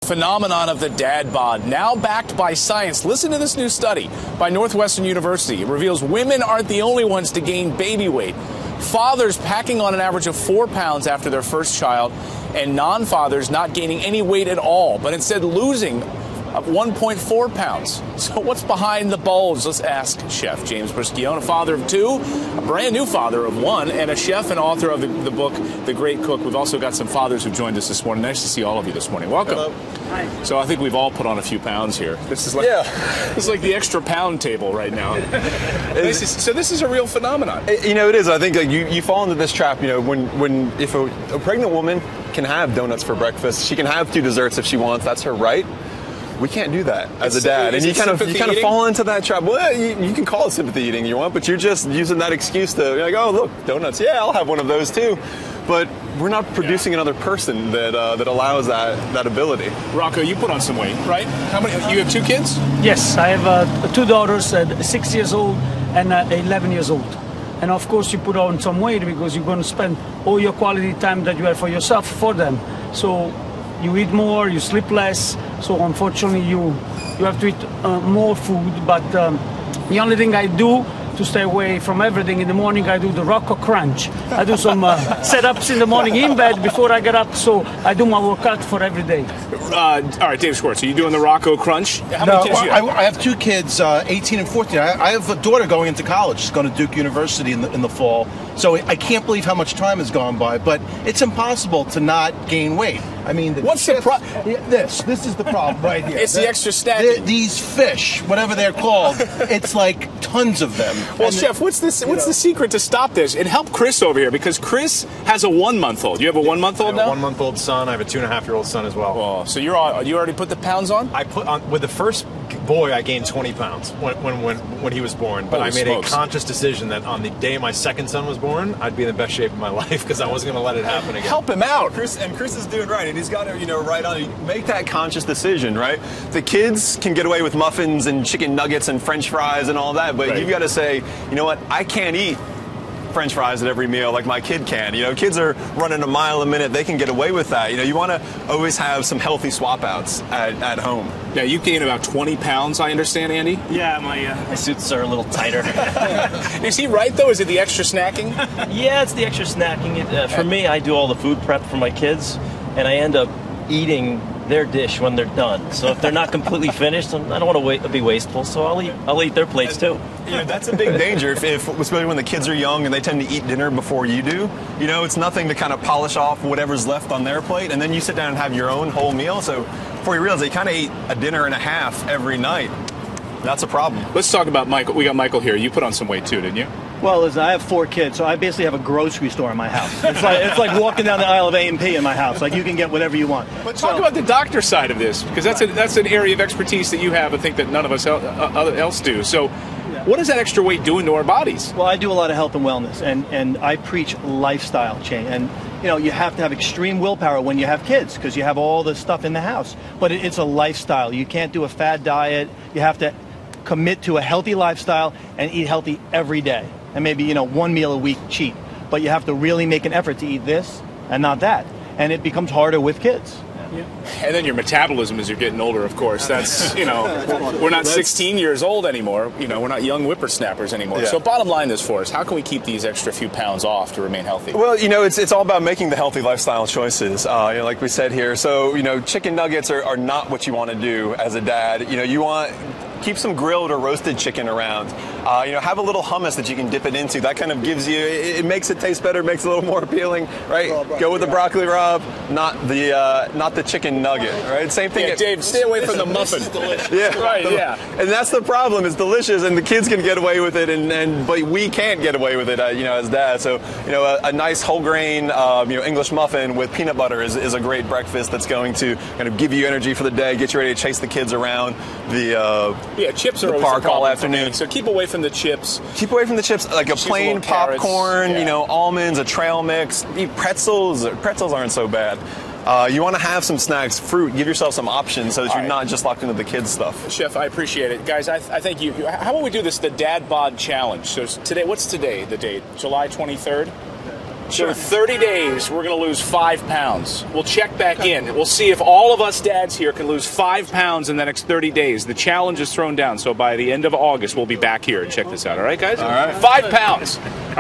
Phenomenon of the dad bod, now backed by science. Listen to this new study by Northwestern University. It reveals women aren't the only ones to gain baby weight. Fathers packing on an average of 4 pounds after their first child, and non-fathers not gaining any weight at all, but instead losing 1.4 pounds. So what's behind the bulge? Let's ask Chef James Briscione, a father of 2, a brand new father of 1, and a chef and author of the book, The Great Cook. We've also got some fathers who joined us this morning. Nice to see all of you this morning. Welcome. Hello. Hi. So I think we've all put on a few pounds here. This is like this is like the extra pound table right now. So this is a real phenomenon. You know, it is. I think you fall into this trap. You know, if a pregnant woman can have donuts for breakfast, she can have 2 desserts if she wants. That's her right. We can't do that as a dad, and you kind of fall into that trap. Well, you can call it sympathy eating you want, but you're just using that excuse to like, oh look, donuts. Yeah, I'll have one of those too. But we're not producing another person that allows that ability. Rocco, you put on some weight, right? How many? You have 2 kids? Yes, I have 2 daughters, 6 years old and 11 years old. And of course you put on some weight because you're going to spend all your quality time that you have for yourself for them. So you eat more, you sleep less. So unfortunately you have to eat more food. But the only thing I do to stay away from everything in the morning, I do the Rocco Crunch. I do some setups in the morning in bed before I get up, so I do my workout for every day. All right, Dave Schwartz, are you doing the Rocco Crunch? How many kids do you have? I have 2 kids, 18 and 14. I have a daughter going into college. She's going to Duke University in the fall. So I can't believe how much time has gone by, but it's impossible to not gain weight. I mean, what's the problem? This is the problem right here. It's the extra snacking. These fish, whatever they're called, it's like tons of them. Well, Chef, what's the secret to stop this? And help Chris over here, because Chris has a 1-month-old. You have a 1-month-old now? I have a 1-month-old son. I have a 2.5-year-old son as well. Oh, so you already put the pounds on? I put on with the first boy. I gained 20 pounds when he was born. But Holy I made smokes. a conscious decision that on the day my second son was born, I'd be in the best shape of my life because I wasn't going to let it happen again. Help him out. Chris is doing right, and he's got to right on. Make that conscious decision, right? The kids can get away with muffins and chicken nuggets and French fries and all that, but you've got to say, you know what? I can't eat French fries at every meal like my kid can. You know, kids are running a mile a minute. They can get away with that. You know, you want to always have some healthy swap outs at home. Yeah, you gained about 20 pounds, I understand, Andy? Yeah, my suits are a little tighter. Is he right, though? Is it the extra snacking? Yeah, it's the extra snacking. For me, I do all the food prep for my kids, and I end up eating their dish when they're done. So if they're not completely finished, I don't want to be wasteful, so I'll eat their plates too. You know, that's a big danger, especially when the kids are young and they tend to eat dinner before you do. You know, it's nothing to kind of polish off whatever's left on their plate, and then you sit down and have your own whole meal. So before you realize, they kind of eat a dinner and a half every night. That's a problem. Let's talk about Michael. We got Michael here. You put on some weight too, didn't you? Well, listen, I have 4 kids, so I basically have a grocery store in my house. It's like walking down the aisle of A&P in my house. Like, you can get whatever you want. But talk about the doctor side of this, because that's an area of expertise that you have, I think, that none of us else do. So what is that extra weight doing to our bodies? Well, I do a lot of health and wellness, and I preach lifestyle change. And, you know, you have to have extreme willpower when you have kids, because you have all this stuff in the house. But it's a lifestyle. You can't do a fad diet. You have to commit to a healthy lifestyle and eat healthy every day. And maybe, you know, 1 meal a week cheat. But you have to really make an effort to eat this and not that. And it becomes harder with kids. Yeah. And then your metabolism as you're getting older, of course. That's, you know, we're not 16 years old anymore. You know, we're not young whippersnappers anymore. Yeah. So bottom line is for us, how can we keep these extra few pounds off to remain healthy? Well, you know, it's all about making the healthy lifestyle choices, you know, like we said here. So, you know, chicken nuggets are not what you want to do as a dad. You know, you want... Keep some grilled or roasted chicken around. You know, have a little hummus that you can dip it into. That kind of gives you, it makes it taste better, makes it a little more appealing, right? Go with the broccoli rabe, not the chicken nugget, right? Same thing. Yeah, Dave, stay away from the muffin. Yeah, right. Yeah, and that's the problem. It's delicious, and the kids can get away with it, but we can't get away with it, you know, as dads. So, you know, a nice whole grain, you know, English muffin with peanut butter is a great breakfast that's going to kind of give you energy for the day, get you ready to chase the kids around yeah, chips are the always park the all afternoon. So keep away from the chips. Keep away from the chips, like a plain popcorn, you know, almonds, a trail mix. Eat pretzels. Pretzels aren't so bad. You want to have some snacks, fruit. Give yourself some options so that you're not just locked into the kids' stuff. Chef, I appreciate it. Guys, I think you... How about we do this, the Dad Bod Challenge? So today, what's today, the date? July 23rd? So in 30 days, we're going to lose 5 pounds. We'll check back in. We'll see if all of us dads here can lose 5 pounds in the next 30 days. The challenge is thrown down. So by the end of August, we'll be back here and check this out. All right, guys? All right. 5 pounds. All right.